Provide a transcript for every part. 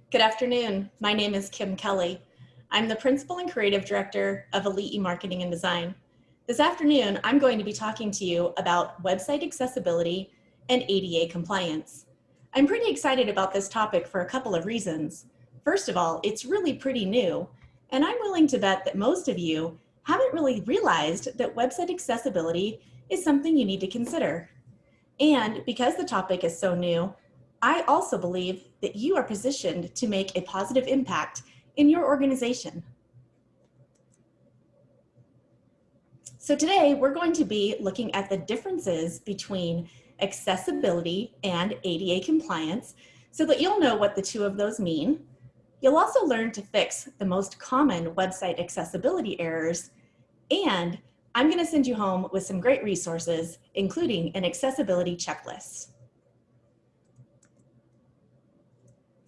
Good afternoon. My name is Kim Kelly. I'm the Principal and Creative Director of Elite eMarketing and Design. This afternoon, I'm going to be talking to you about website accessibility and ADA compliance. I'm pretty excited about this topic for a couple of reasons. First of all, it's really pretty new, and I'm willing to bet that most of you haven't really realized that website accessibility is something you need to consider. And because the topic is so new, I also believe that you are positioned to make a positive impact in your organization. So today we're going to be looking at the differences between accessibility and ADA compliance so that you'll know what the two of those mean. You'll also learn to fix the most common website accessibility errors, and I'm going to send you home with some great resources, including an accessibility checklist.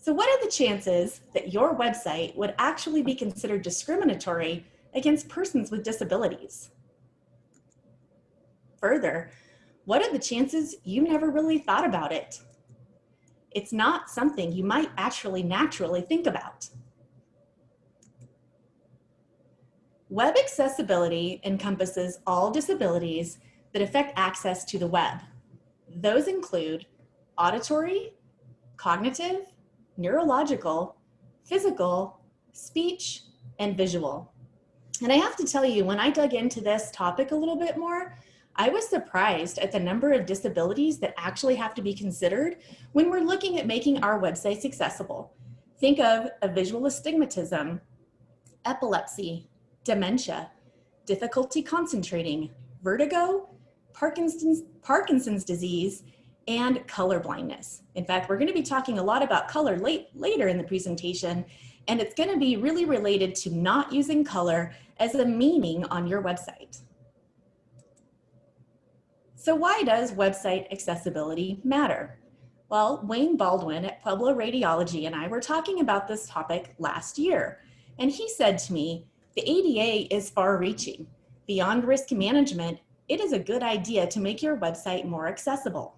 So what are the chances that your website would actually be considered discriminatory against persons with disabilities? Further, what are the chances you never really thought about it? It's not something you might actually naturally think about. Web accessibility encompasses all disabilities that affect access to the web. Those include auditory, cognitive, neurological, physical, speech, and visual. And I have to tell you, when I dug into this topic a little bit more, I was surprised at the number of disabilities that actually have to be considered when we're looking at making our websites accessible. Think of a visual astigmatism, epilepsy, dementia, difficulty concentrating, vertigo, Parkinson's disease, and color blindness. In fact, we're going to be talking a lot about color later in the presentation, and it's going to be really related to not using color as a meaning on your website. So why does website accessibility matter? Well, Wayne Baldwin at Pueblo Radiology and I were talking about this topic last year, and he said to me, the ADA is far-reaching. Beyond risk management, it is a good idea to make your website more accessible.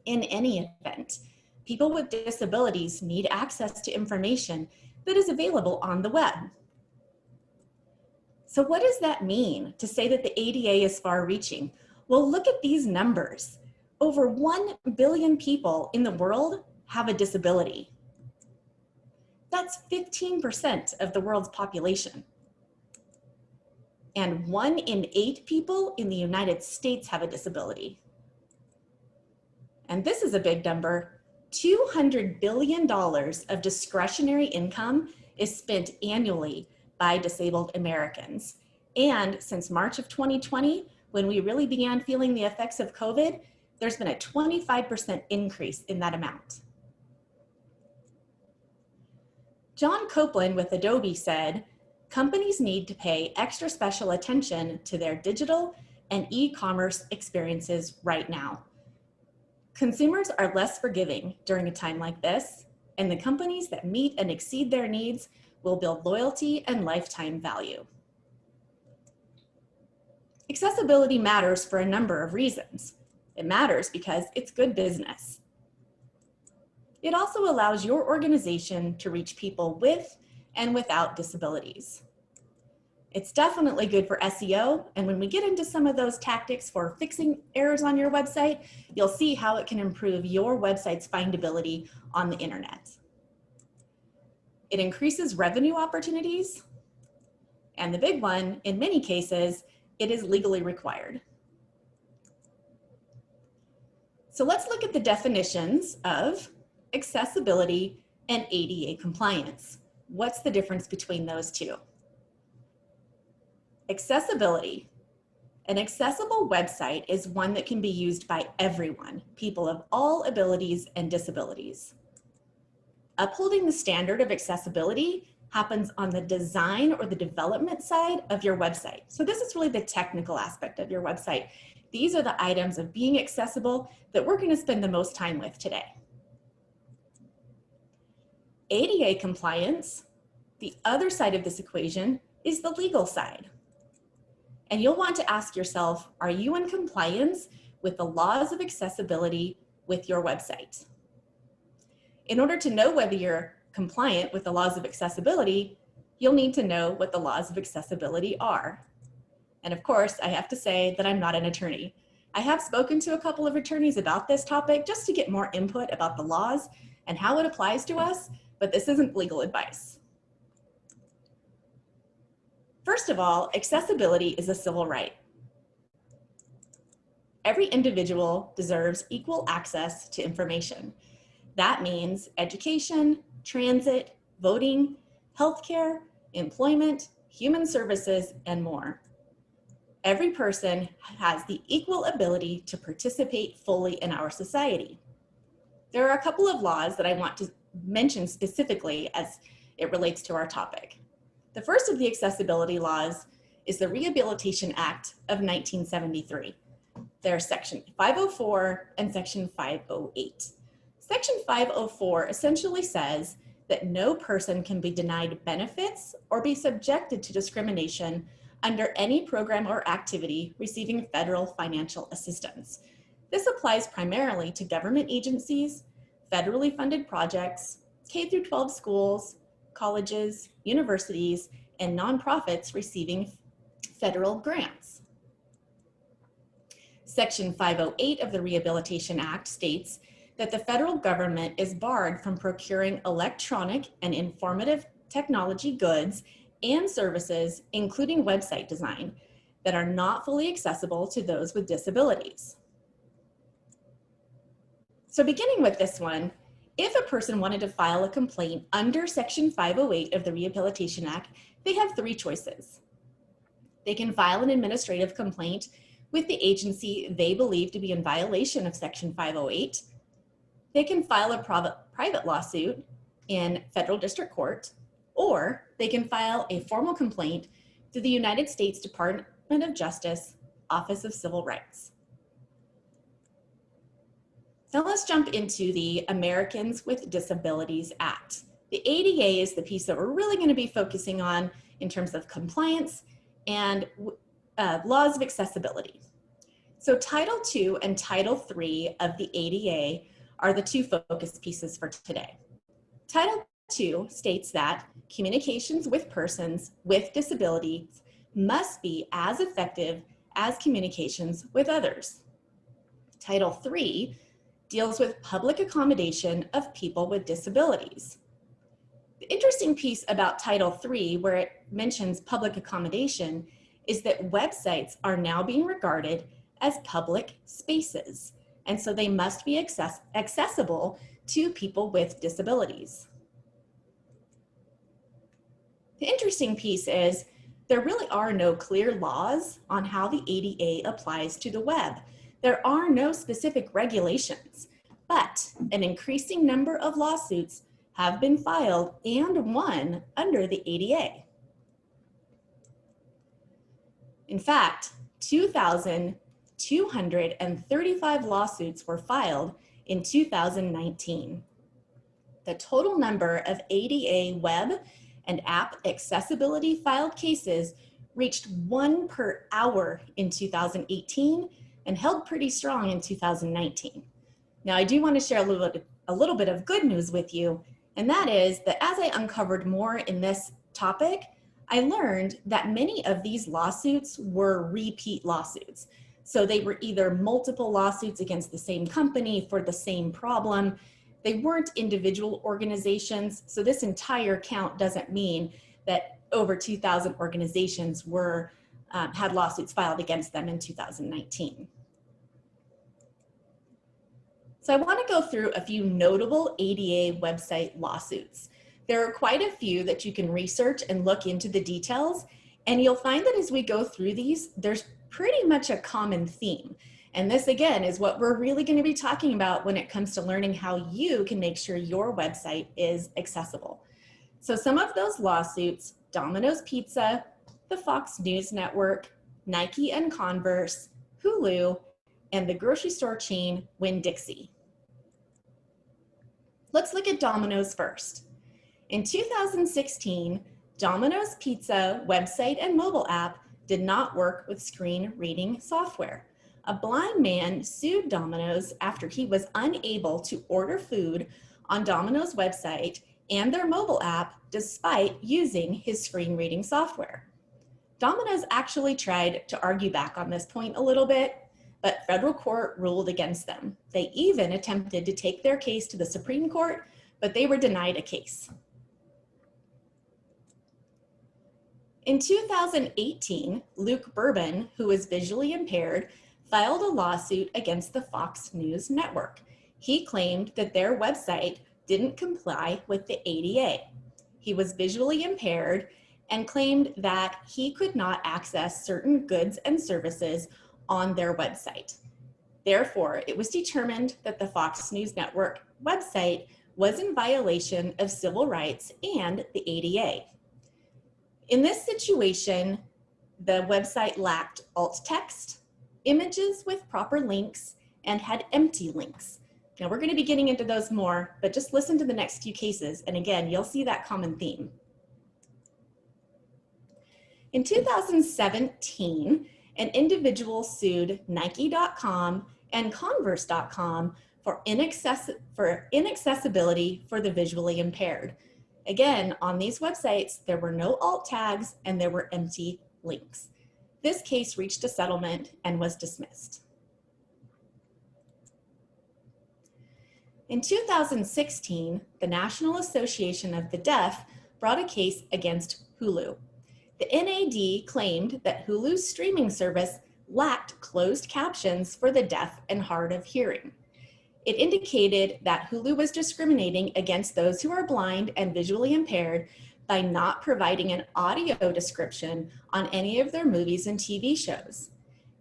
In any event, people with disabilities need access to information that is available on the web. So what does that mean to say that the ADA is far-reaching? Well, look at these numbers. Over 1 billion people in the world have a disability. That's 15% of the world's population. And 1 in 8 people in the United States have a disability. And this is a big number. $200 billion of discretionary income is spent annually by disabled Americans. And since March of 2020, when we really began feeling the effects of COVID, there's been a 25% increase in that amount. John Copeland with Adobe said, companies need to pay extra special attention to their digital and e-commerce experiences right now. Consumers are less forgiving during a time like this, and the companies that meet and exceed their needs will build loyalty and lifetime value. Accessibility matters for a number of reasons. It matters because it's good business. It also allows your organization to reach people with and without disabilities. It's definitely good for SEO, and when we get into some of those tactics for fixing errors on your website, you'll see how it can improve your website's findability on the internet. It increases revenue opportunities, and the big one, in many cases, it is legally required. So let's look at the definitions of accessibility and ADA compliance. What's the difference between those two? Accessibility. An accessible website is one that can be used by everyone, people of all abilities and disabilities. Upholding the standard of accessibility happens on the design or the development side of your website. So this is really the technical aspect of your website. These are the items of being accessible that we're going to spend the most time with today. ADA compliance, the other side of this equation, is the legal side. And you'll want to ask yourself, are you in compliance with the laws of accessibility with your website? In order to know whether you're compliant with the laws of accessibility, you'll need to know what the laws of accessibility are. And of course, I have to say that I'm not an attorney. I have spoken to a couple of attorneys about this topic just to get more input about the laws and how it applies to us, but this isn't legal advice. First of all, accessibility is a civil right. Every individual deserves equal access to information. That means education, transit, voting, healthcare, employment, human services, and more. Every person has the equal ability to participate fully in our society. There are a couple of laws that I want to mention specifically as it relates to our topic. The first of the accessibility laws is the Rehabilitation Act of 1973. There's Section 504 and Section 508. Section 504 essentially says that no person can be denied benefits or be subjected to discrimination under any program or activity receiving federal financial assistance. This applies primarily to government agencies, federally funded projects, K-12 schools, colleges, universities, and nonprofits receiving federal grants. Section 508 of the Rehabilitation Act states that the federal government is barred from procuring electronic and informative technology goods and services, including website design, that are not fully accessible to those with disabilities. So beginning with this one, if a person wanted to file a complaint under Section 508 of the Rehabilitation Act, they have three choices. They can file an administrative complaint with the agency they believe to be in violation of Section 508. They can file a private lawsuit in federal district court, or they can file a formal complaint to the United States Department of Justice, Office of Civil Rights. Now let's jump into the Americans with Disabilities Act. The ADA is the piece that we're really going to be focusing on in terms of compliance and laws of accessibility. So Title II and Title III of the ADA are the two focus pieces for today. Title II states that communications with persons with disabilities must be as effective as communications with others. Title III deals with public accommodation of people with disabilities. The interesting piece about Title III, where it mentions public accommodation, is that websites are now being regarded as public spaces, and so they must be accessible to people with disabilities. The interesting piece is there really are no clear laws on how the ADA applies to the web. There are no specific regulations, but an increasing number of lawsuits have been filed and won under the ADA. In fact, 2,235 lawsuits were filed in 2019. The total number of ADA web and app accessibility filed cases reached 1 per hour in 2018 and held pretty strong in 2019. Now, I do want to share a little bit of good news with you, and that is that as I uncovered more in this topic, I learned that many of these lawsuits were repeat lawsuits. So they were either multiple lawsuits against the same company for the same problem. They weren't individual organizations. So this entire count doesn't mean that over 2,000 organizations had lawsuits filed against them in 2019. So I want to go through a few notable ADA website lawsuits. There are quite a few that you can research and look into the details, and you'll find that as we go through these, there's pretty much a common theme. And this, again, is what we're really going to be talking about when it comes to learning how you can make sure your website is accessible. So some of those lawsuits: Domino's Pizza, the Fox News Network, Nike and Converse, Hulu, and the grocery store chain Winn-Dixie. Let's look at Domino's first. In 2016, Domino's Pizza website and mobile app did not work with screen reading software. A blind man sued Domino's after he was unable to order food on Domino's website and their mobile app despite using his screen reading software. Domino's actually tried to argue back on this point a little bit, but federal court ruled against them. They even attempted to take their case to the Supreme Court, but they were denied a case. In 2018, Luke Bourbon, who is visually impaired, filed a lawsuit against the Fox News Network. He claimed that their website didn't comply with the ADA. He was visually impaired and claimed that he could not access certain goods and services on their website. Therefore, it was determined that the Fox News Network website was in violation of civil rights and the ADA. In this situation, the website lacked alt text, images with proper links, and had empty links. Now we're going to be getting into those more, but just listen to the next few cases, and again, you'll see that common theme. In 2017, an individual sued Nike.com and Converse.com for inaccessibility for the visually impaired. Again, on these websites, there were no alt tags and there were empty links. This case reached a settlement and was dismissed. In 2016, the National Association of the Deaf brought a case against Hulu. The NAD claimed that Hulu's streaming service lacked closed captions for the deaf and hard of hearing. It indicated that Hulu was discriminating against those who are blind and visually impaired by not providing an audio description on any of their movies and TV shows.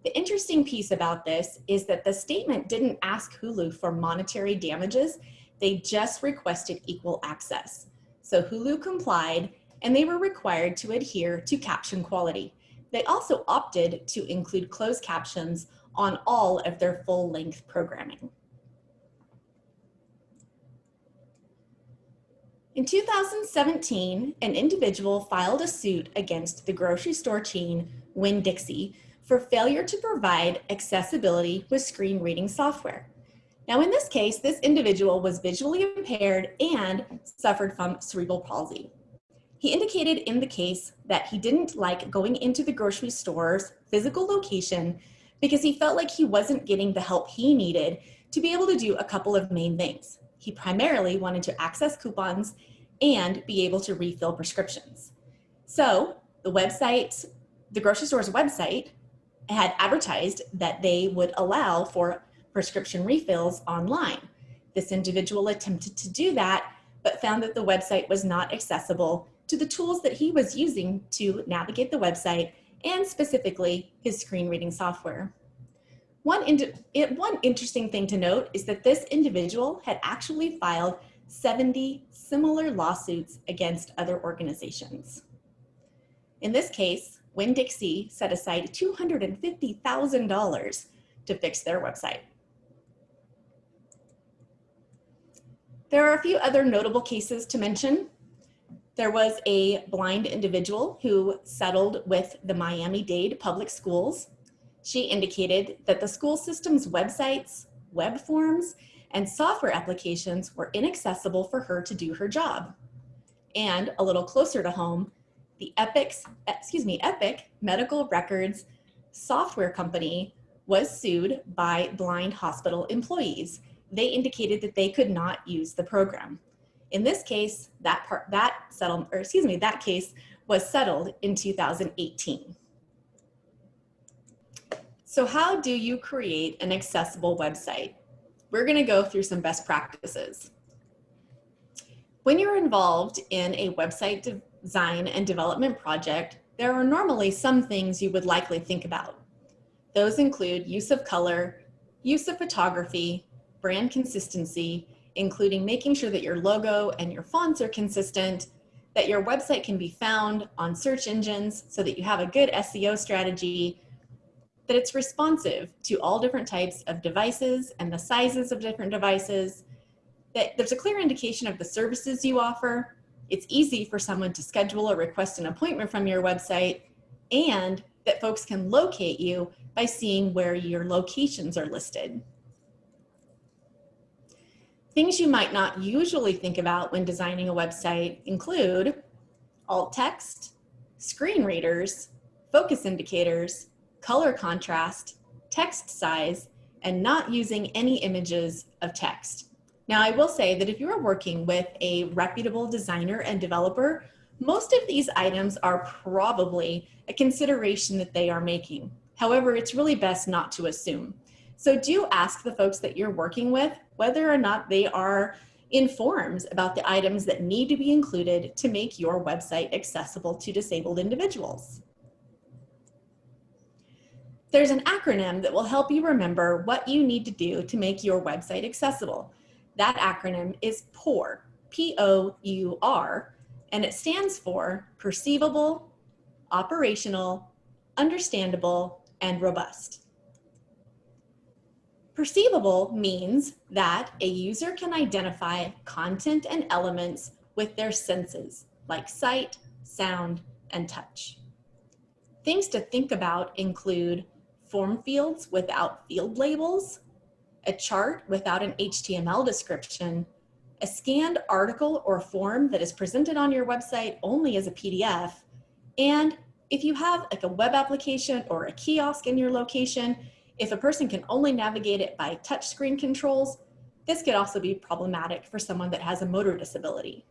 The interesting piece about this is that the statement didn't ask Hulu for monetary damages, they just requested equal access. So Hulu complied, and they were required to adhere to caption quality. They also opted to include closed captions on all of their full-length programming. In 2017, an individual filed a suit against the grocery store chain Winn-Dixie for failure to provide accessibility with screen reading software. Now in this case, this individual was visually impaired and suffered from cerebral palsy. He indicated in the case that he didn't like going into the grocery store's physical location because he felt like he wasn't getting the help he needed to be able to do a couple of main things. He primarily wanted to access coupons and be able to refill prescriptions. So the grocery store's website had advertised that they would allow for prescription refills online. This individual attempted to do that, but found that the website was not accessible to the tools that he was using to navigate the website, and specifically his screen reading software. One interesting thing to note is that this individual had actually filed 70 similar lawsuits against other organizations. In this case, Winn-Dixie set aside $250,000 to fix their website. There are a few other notable cases to mention. There was a blind individual who settled with the Miami-Dade Public Schools. She indicated that the school system's websites, web forms, and software applications were inaccessible for her to do her job. And a little closer to home, the Epic Medical Records software company was sued by blind hospital employees. They indicated that they could not use the program. In this case, that case was settled in 2018. So how do you create an accessible website? We're going to go through some best practices. When you're involved in a website design and development project, there are normally some things you would likely think about. Those include use of color, use of photography, brand consistency, including making sure that your logo and your fonts are consistent, that your website can be found on search engines so that you have a good SEO strategy, that it's responsive to all different types of devices and the sizes of different devices, that there's a clear indication of the services you offer, it's easy for someone to schedule or request an appointment from your website, and that folks can locate you by seeing where your locations are listed. Things you might not usually think about when designing a website include alt text, screen readers, focus indicators, color contrast, text size, and not using any images of text. Now, I will say that if you are working with a reputable designer and developer, most of these items are probably a consideration that they are making. However, it's really best not to assume. So do ask the folks that you're working with whether or not they are informed about the items that need to be included to make your website accessible to disabled individuals. There's an acronym that will help you remember what you need to do to make your website accessible. That acronym is POUR, P-O-U-R, and it stands for Perceivable, Operational, Understandable, and Robust. Perceivable means that a user can identify content and elements with their senses, like sight, sound, and touch. Things to think about include form fields without field labels, a chart without an HTML description, a scanned article or form that is presented on your website only as a PDF, and if you have like a web application or a kiosk in your location, if a person can only navigate it by touchscreen controls, this could also be problematic for someone that has a motor disability.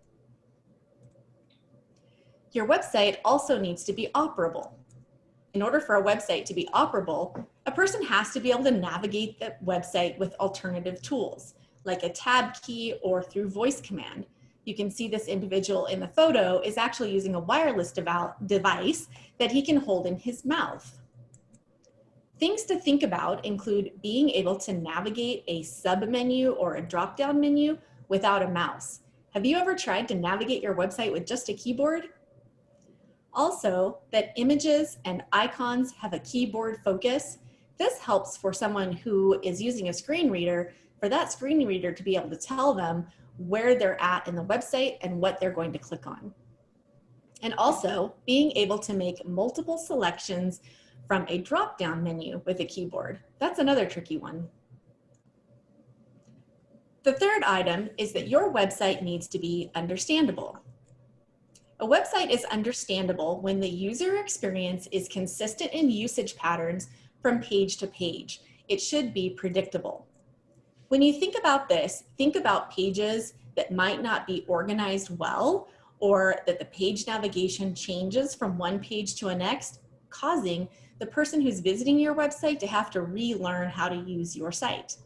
Your website also needs to be operable. In order for a website to be operable, a person has to be able to navigate the website with alternative tools, like a tab key or through voice command. You can see this individual in the photo is actually using a wireless device that he can hold in his mouth. Things to think about include being able to navigate a sub-menu or a drop-down menu without a mouse. Have you ever tried to navigate your website with just a keyboard? Also, that images and icons have a keyboard focus. This helps for someone who is using a screen reader, for that screen reader to be able to tell them where they're at in the website and what they're going to click on. And also, being able to make multiple selections from a drop-down menu with a keyboard. That's another tricky one. The third item is that your website needs to be understandable. A website is understandable when the user experience is consistent in usage patterns from page to page. It should be predictable. When you think about this, think about pages that might not be organized well, or that the page navigation changes from one page to the next, causing the person who's visiting your website to have to relearn how to use your site.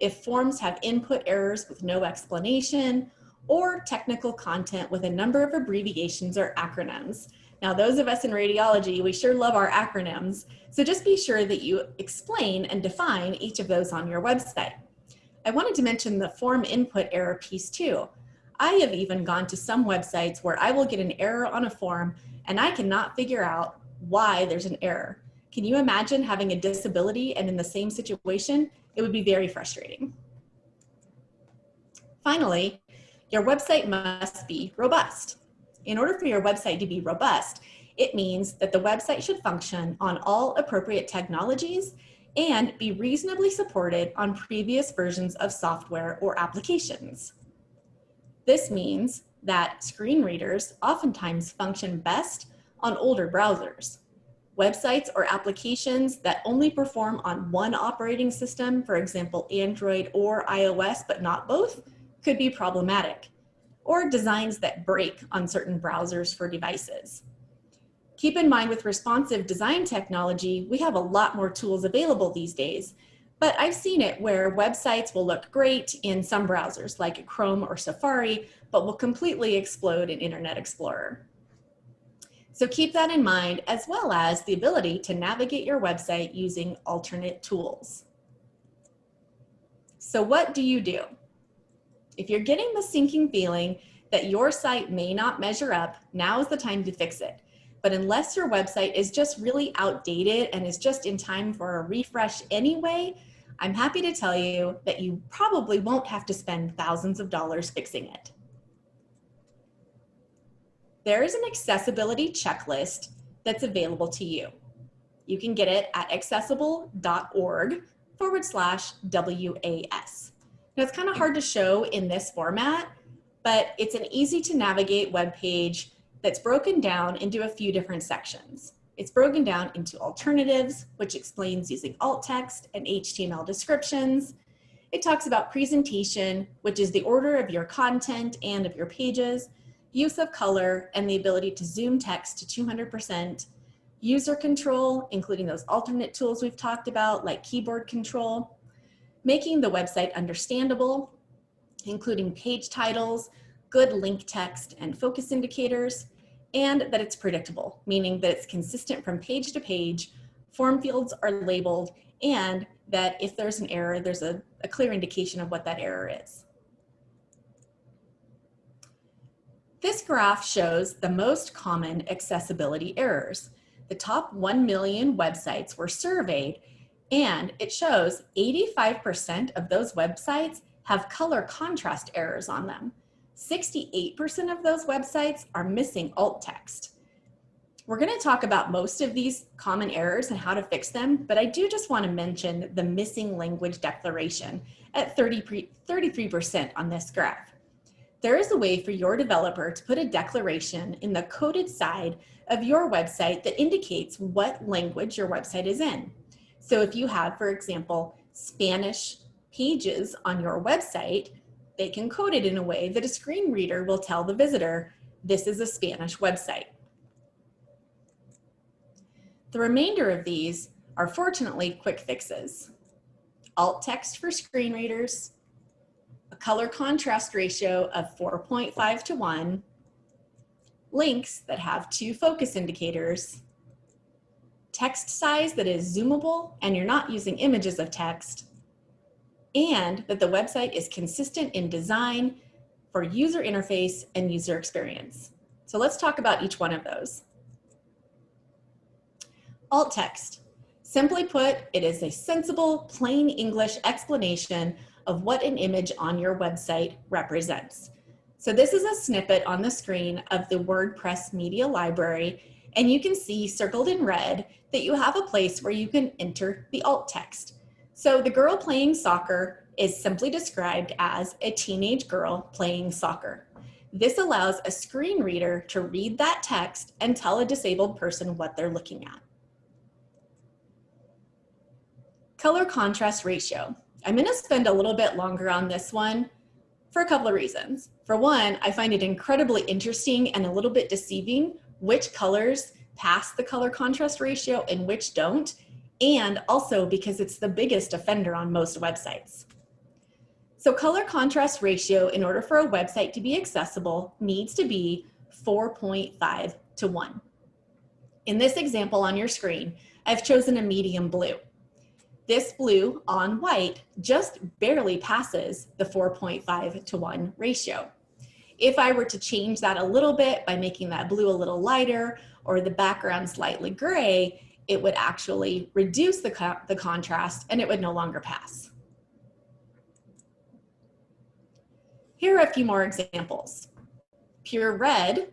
If forms have input errors with no explanation, or technical content with a number of abbreviations or acronyms. Now, those of us in radiology, we sure love our acronyms, so just be sure that you explain and define each of those on your website. I wanted to mention the form input error piece too. I have even gone to some websites where I will get an error on a form and I cannot figure out why there's an error. Can you imagine having a disability and in the same situation? It would be very frustrating. Finally, your website must be robust. In order for your website to be robust, it means that the website should function on all appropriate technologies and be reasonably supported on previous versions of software or applications. This means that screen readers oftentimes function best on older browsers. Websites or applications that only perform on one operating system, for example, Android or iOS, but not both, could be problematic, or designs that break on certain browsers for devices. Keep in mind, with responsive design technology, we have a lot more tools available these days, but I've seen it where websites will look great in some browsers like Chrome or Safari, but will completely explode in Internet Explorer. So keep that in mind, as well as the ability to navigate your website using alternate tools. So what do you do? If you're getting the sinking feeling that your site may not measure up, now is the time to fix it. But unless your website is just really outdated and is just in time for a refresh anyway, I'm happy to tell you that you probably won't have to spend thousands of dollars fixing it. There is an accessibility checklist that's available to you. You can get it at accessible.org/WAS. Now, it's kind of hard to show in this format, but it's an easy to navigate web page that's broken down into a few different sections. It's broken down into alternatives, which explains using alt text and HTML descriptions. It talks about presentation, which is the order of your content and of your pages, use of color, and the ability to zoom text to 200%, user control, including those alternate tools we've talked about, like keyboard control, making the website understandable, including page titles, good link text and focus indicators, and that it's predictable, meaning that it's consistent from page to page, form fields are labeled, and that if there's an error, there's a clear indication of what that error is. This graph shows the most common accessibility errors. The top 1 million websites were surveyed, and it shows 85% of those websites have color contrast errors on them. 68% of those websites are missing alt text. We're going to talk about most of these common errors and how to fix them, but I do just want to mention the missing language declaration at 33% on this graph. There is a way for your developer to put a declaration in the coded side of your website that indicates what language your website is in. So if you have, for example, Spanish pages on your website, they can code it in a way that a screen reader will tell the visitor, this is a Spanish website. The remainder of these are fortunately quick fixes. Alt text for screen readers, a color contrast ratio of 4.5 to 1, links that have 2 focus indicators, text size that is zoomable and you're not using images of text, and that the website is consistent in design for user interface and user experience. So let's talk about each one of those. Alt text. Simply put, it is a sensible, plain English explanation of what an image on your website represents. So this is a snippet on the screen of the WordPress media library, and you can see circled in red that you have a place where you can enter the alt text. So the girl playing soccer is simply described as a teenage girl playing soccer. This allows a screen reader to read that text and tell a disabled person what they're looking at. Color contrast ratio. I'm going to spend a little bit longer on this one for a couple of reasons. For one, I find it incredibly interesting and a little bit deceiving which colors pass the color contrast ratio and which don't, and also because it's the biggest offender on most websites. So color contrast ratio, in order for a website to be accessible, needs to be 4.5 to 1. In this example on your screen, I've chosen a medium blue. This blue on white just barely passes the 4.5 to 1 ratio. If I were to change that a little bit by making that blue a little lighter or the background slightly gray, it would actually reduce the contrast and it would no longer pass. Here are a few more examples. Pure red,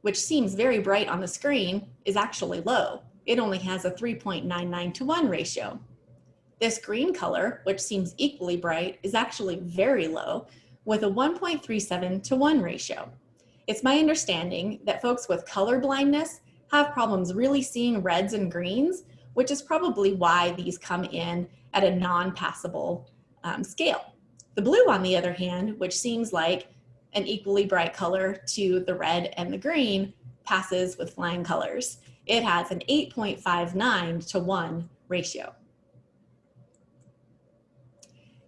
which seems very bright on the screen, is actually low. It only has a 3.99 to 1 ratio. This green color, which seems equally bright, is actually very low with a 1.37 to 1 ratio. It's my understanding that folks with color blindness have problems really seeing reds and greens, which is probably why these come in at a non-passable scale. The blue, on the other hand, which seems like an equally bright color to the red and the green, passes with flying colors. It has an 8.59 to 1 ratio.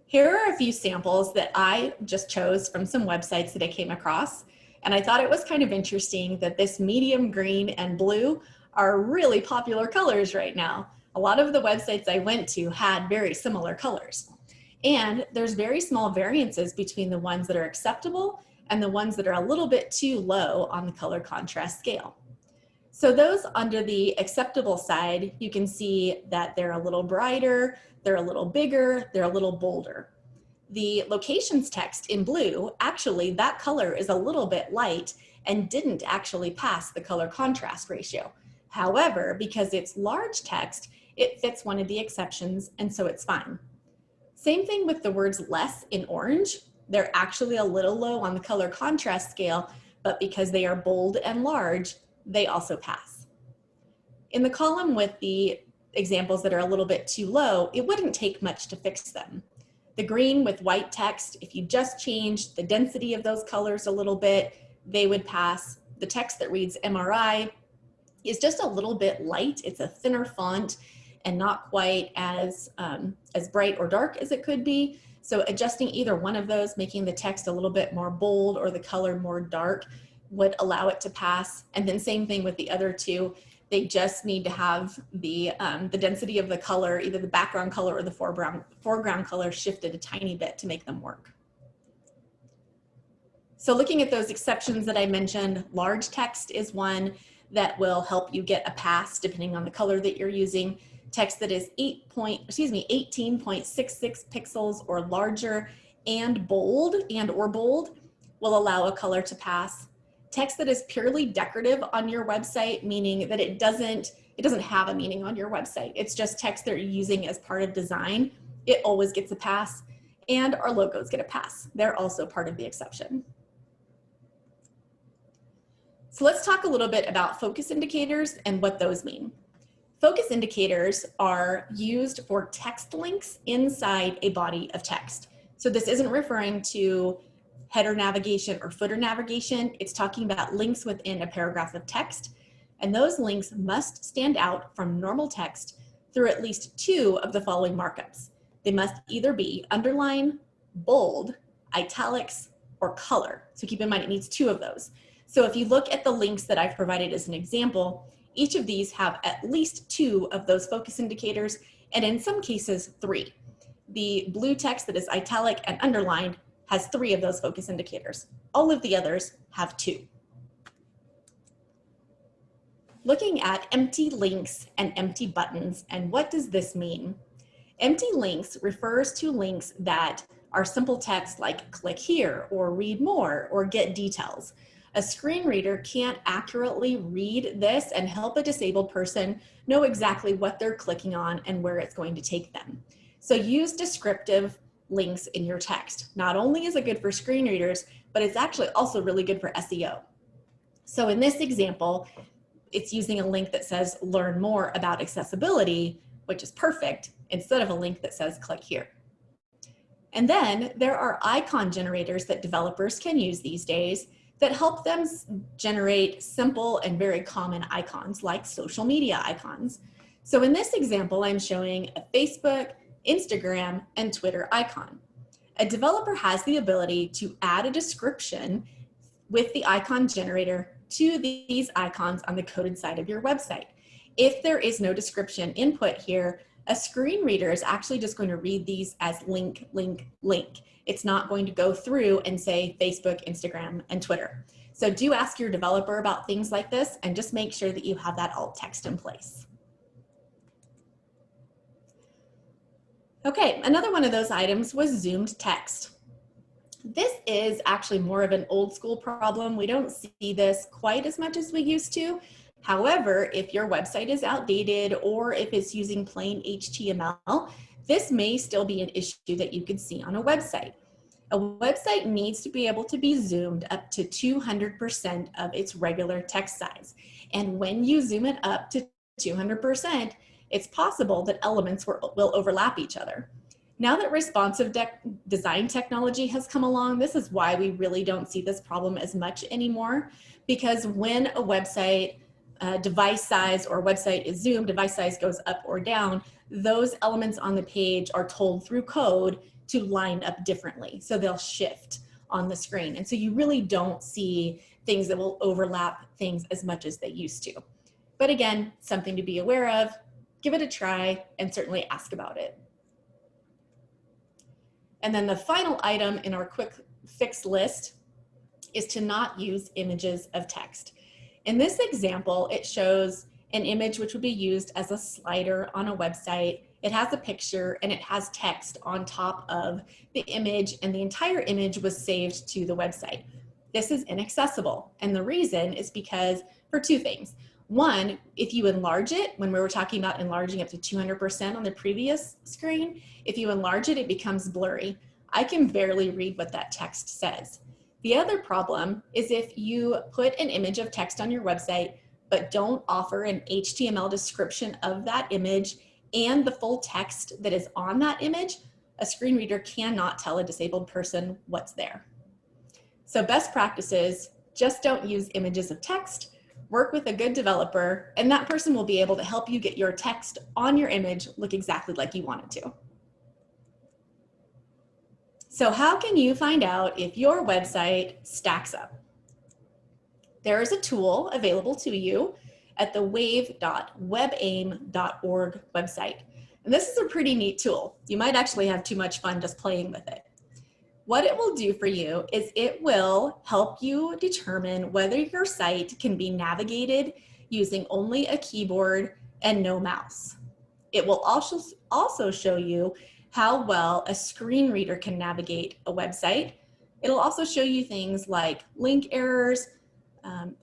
Here are a few samples that I just chose from some websites that I came across, and I thought it was kind of interesting that this medium green and blue are really popular colors right now. A lot of the websites I went to had very similar colors. And there's very small variances between the ones that are acceptable and the ones that are a little bit too low on the color contrast scale. So those under the acceptable side, you can see that they're a little brighter, they're a little bigger, they're a little bolder. The locations text in blue, actually that color is a little bit light and didn't actually pass the color contrast ratio. However, because it's large text, it fits one of the exceptions and so it's fine. Same thing with the words less in orange. They're actually a little low on the color contrast scale, but because they are bold and large, they also pass. In the column with the examples that are a little bit too low, it wouldn't take much to fix them. The green with white text, if you just changed the density of those colors a little bit, they would pass. The text that reads MRI is just a little bit light. It's a thinner font and not quite as bright or dark as it could be. So adjusting either one of those, making the text a little bit more bold or the color more dark, would allow it to pass. And then same thing with the other two. They just need to have the density of the color, either the background color or the foreground color, shifted a tiny bit to make them work. So looking at those exceptions that I mentioned, large text is one that will help you get a pass depending on the color that you're using. Text that is 18.66 pixels or larger and bold will allow a color to pass. Text that is purely decorative on your website, meaning that it doesn't have a meaning on your website. It's just text that you're using as part of design. It always gets a pass, and our logos get a pass. They're also part of the exception. So let's talk a little bit about focus indicators and what those mean. Focus indicators are used for text links inside a body of text. So this isn't referring to header navigation or footer navigation. It's talking about links within a paragraph of text. And those links must stand out from normal text through at least two of the following markups. They must either be underline, bold, italics, or color. So keep in mind, it needs two of those. So if you look at the links that I've provided as an example, each of these have at least two of those focus indicators, and in some cases, three. The blue text that is italic and underlined has three of those focus indicators. All of the others have two. Looking at empty links and empty buttons, and what does this mean? Empty links refers to links that are simple text like click here or read more or get details. A screen reader can't accurately read this and help a disabled person know exactly what they're clicking on and where it's going to take them. So use descriptive links in your text. Not only is it good for screen readers, but it's actually also really good for SEO. So in this example, it's using a link that says learn more about accessibility, which is perfect, instead of a link that says click here. And then there are icon generators that developers can use these days that help them generate simple and very common icons like social media icons. So in this example, I'm showing a Facebook, Instagram, and Twitter icon. A developer has the ability to add a description with the icon generator to these icons on the coded side of your website. If there is no description input here, a screen reader is actually just going to read these as link, link, link. It's not going to go through and say Facebook, Instagram, and Twitter. So do ask your developer about things like this and just make sure that you have that alt text in place. Okay, another one of those items was zoomed text. This is actually more of an old school problem. We don't see this quite as much as we used to. However, if your website is outdated or if it's using plain HTML, this may still be an issue that you could see on a website. A website needs to be able to be zoomed up to 200% of its regular text size. And when you zoom it up to 200%, it's possible that elements will overlap each other. Now that responsive design technology has come along, this is why we really don't see this problem as much anymore, because when a website device size or website is zoomed, device size goes up or down, those elements on the page are told through code to line up differently. So they'll shift on the screen. And so you really don't see things that will overlap things as much as they used to. But again, something to be aware of, give it a try, and certainly ask about it. And then the final item in our quick fix list is to not use images of text. In this example, it shows an image which would be used as a slider on a website. It has a picture and it has text on top of the image, and the entire image was saved to the website. This is inaccessible, and the reason is because for two things. One, if you enlarge it, when we were talking about enlarging up to 200% on the previous screen, if you enlarge it, it becomes blurry. I can barely read what that text says. The other problem is if you put an image of text on your website, but don't offer an HTML description of that image and the full text that is on that image, a screen reader cannot tell a disabled person what's there. So best practices, just don't use images of text, work with a good developer, and that person will be able to help you get your text on your image look exactly like you want it to. So how can you find out if your website stacks up? There is a tool available to you at the wave.webaim.org website. And this is a pretty neat tool. You might actually have too much fun just playing with it. What it will do for you is it will help you determine whether your site can be navigated using only a keyboard and no mouse. It will also show you how well a screen reader can navigate a website. It'll also show you things like link errors,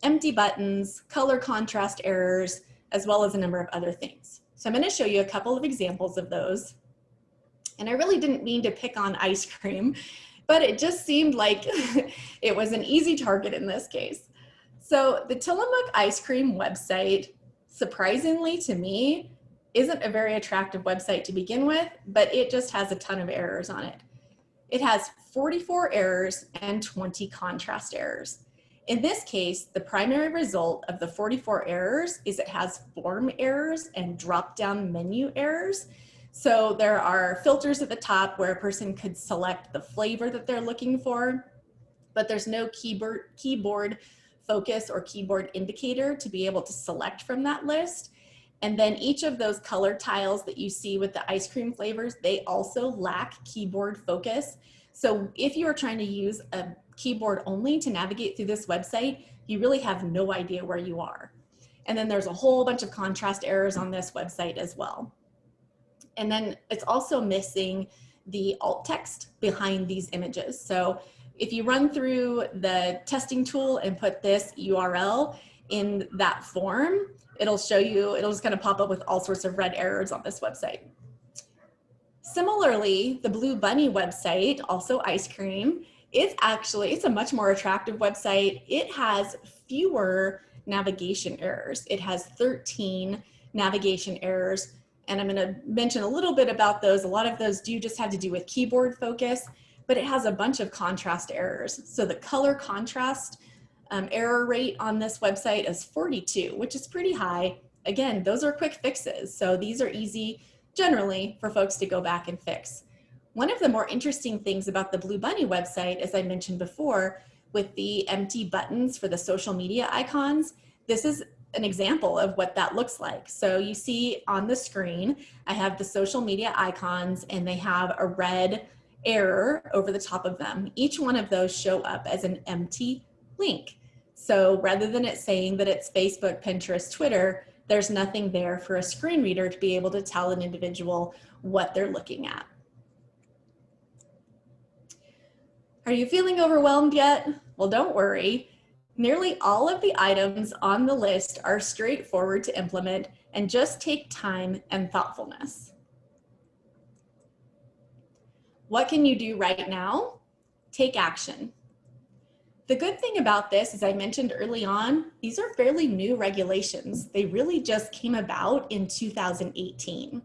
empty buttons, color contrast errors, as well as a number of other things. So I'm going to show you a couple of examples of those. And I really didn't mean to pick on ice cream, but it just seemed like it was an easy target in this case. So the Tillamook ice cream website, surprisingly to me, isn't a very attractive website to begin with, but it just has a ton of errors on it. It has 44 errors and 20 contrast errors. In this case, the primary result of the 44 errors is it has form errors and drop-down menu errors. So there are filters at the top where a person could select the flavor that they're looking for, but there's no keyboard focus or keyboard indicator to be able to select from that list. And then each of those color tiles that you see with the ice cream flavors, they also lack keyboard focus. So if you are trying to use a keyboard only to navigate through this website, you really have no idea where you are. And then there's a whole bunch of contrast errors on this website as well. And then it's also missing the alt text behind these images. So if you run through the testing tool and put this URL in that form, it'll show you, it'll just kind of pop up with all sorts of red errors on this website. Similarly, the Blue Bunny website, also ice cream, it's a much more attractive website. It has fewer navigation errors. It has 13 navigation errors. And I'm going to mention a little bit about those. A lot of those do just have to do with keyboard focus, but it has a bunch of contrast errors. So the color contrast error rate on this website is 42, which is pretty high. Again, those are quick fixes. So these are easy generally for folks to go back and fix. One of the more interesting things about the Blue Bunny website, as I mentioned before, with the empty buttons for the social media icons, this is an example of what that looks like. So you see on the screen, I have the social media icons and they have a red error over the top of them. Each one of those show up as an empty link. So rather than it saying that it's Facebook, Pinterest, Twitter, there's nothing there for a screen reader to be able to tell an individual what they're looking at. Are you feeling overwhelmed yet? Well, don't worry. Nearly all of the items on the list are straightforward to implement and just take time and thoughtfulness. What can you do right now? Take action. The good thing about this, as I mentioned early on, these are fairly new regulations. They really just came about in 2018.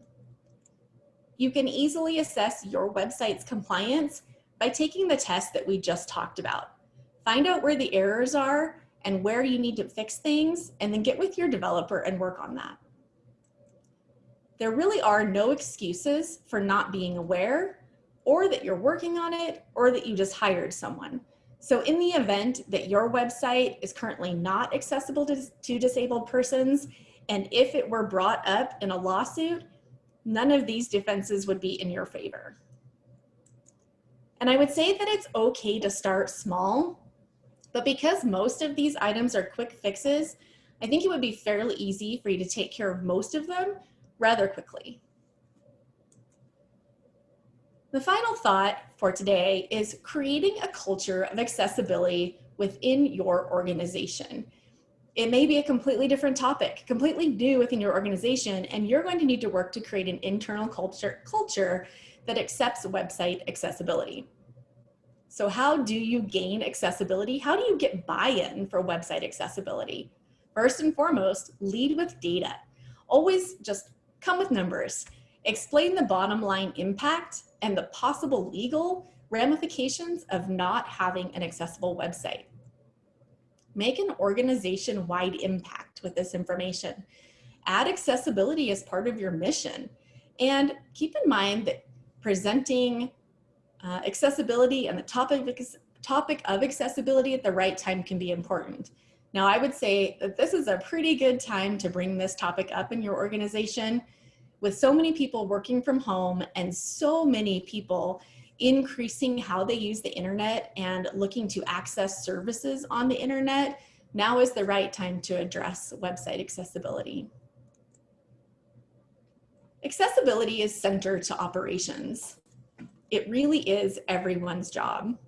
You can easily assess your website's compliance by taking the test that we just talked about. Find out where the errors are and where you need to fix things, and then get with your developer and work on that. There really are no excuses for not being aware, or that you're working on it, or that you just hired someone. So in the event that your website is currently not accessible to disabled persons, and if it were brought up in a lawsuit, none of these defenses would be in your favor. And I would say that it's okay to start small, but because most of these items are quick fixes, I think it would be fairly easy for you to take care of most of them rather quickly. The final thought for today is creating a culture of accessibility within your organization. It may be a completely different topic, completely new within your organization, and you're going to need to work to create an internal culture that accepts website accessibility. So how do you gain accessibility? How do you get buy-in for website accessibility? First and foremost, lead with data. Always just come with numbers. Explain the bottom line impact and the possible legal ramifications of not having an accessible website. Make an organization-wide impact with this information. Add accessibility as part of your mission. And keep in mind that presenting accessibility and the topic of accessibility at the right time can be important. Now, I would say that this is a pretty good time to bring this topic up in your organization. With so many people working from home and so many people increasing how they use the internet and looking to access services on the internet, now is the right time to address website accessibility. Accessibility is central to operations. It really is everyone's job.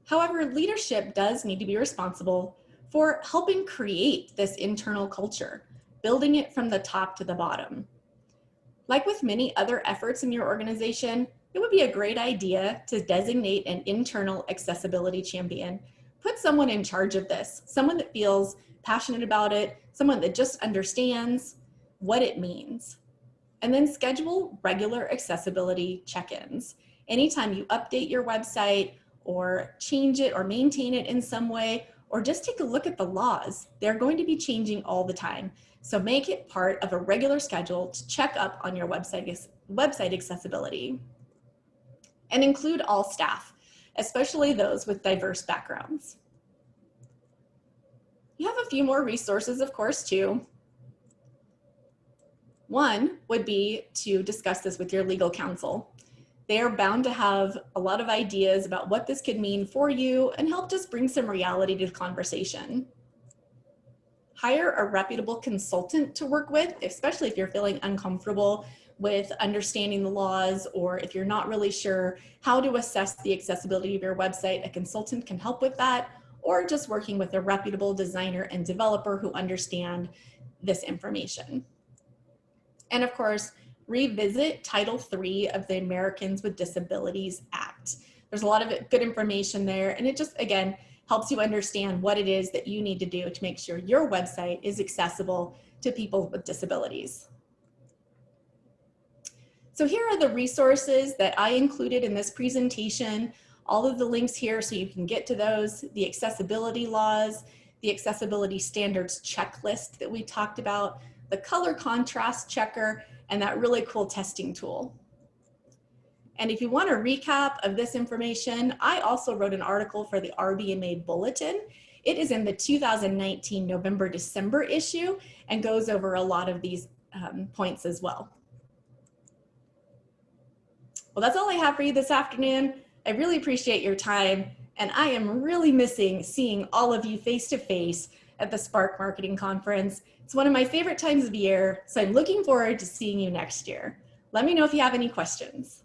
However, leadership does need to be responsible for helping create this internal culture, building it from the top to the bottom. Like with many other efforts in your organization, it would be a great idea to designate an internal accessibility champion. Put someone in charge of this, someone that feels passionate about it, someone that just understands what it means. And then schedule regular accessibility check-ins. Anytime you update your website or change it or maintain it in some way, or just take a look at the laws, they're going to be changing all the time. So make it part of a regular schedule to check up on your website accessibility. And include all staff, especially those with diverse backgrounds. You have a few more resources, of course, too. One would be to discuss this with your legal counsel. They are bound to have a lot of ideas about what this could mean for you and help just bring some reality to the conversation. Hire a reputable consultant to work with, especially if you're feeling uncomfortable with understanding the laws, or if you're not really sure how to assess the accessibility of your website. A consultant can help with that, or just working with a reputable designer and developer who understand this information. And of course, revisit Title III of the Americans with Disabilities Act. There's a lot of good information there, and it just, again, helps you understand what it is that you need to do to make sure your website is accessible to people with disabilities. So here are the resources that I included in this presentation. All of the links here so you can get to those, the accessibility laws, the accessibility standards checklist that we talked about, the color contrast checker, and that really cool testing tool. And if you want a recap of this information, I also wrote an article for the RBMA Bulletin. It is in the 2019 November-December issue and goes over a lot of these points as well. Well, that's all I have for you this afternoon. I really appreciate your time, and I am really missing seeing all of you face-to-face at the Spark Marketing Conference. It's one of my favorite times of year, so I'm looking forward to seeing you next year. Let me know if you have any questions.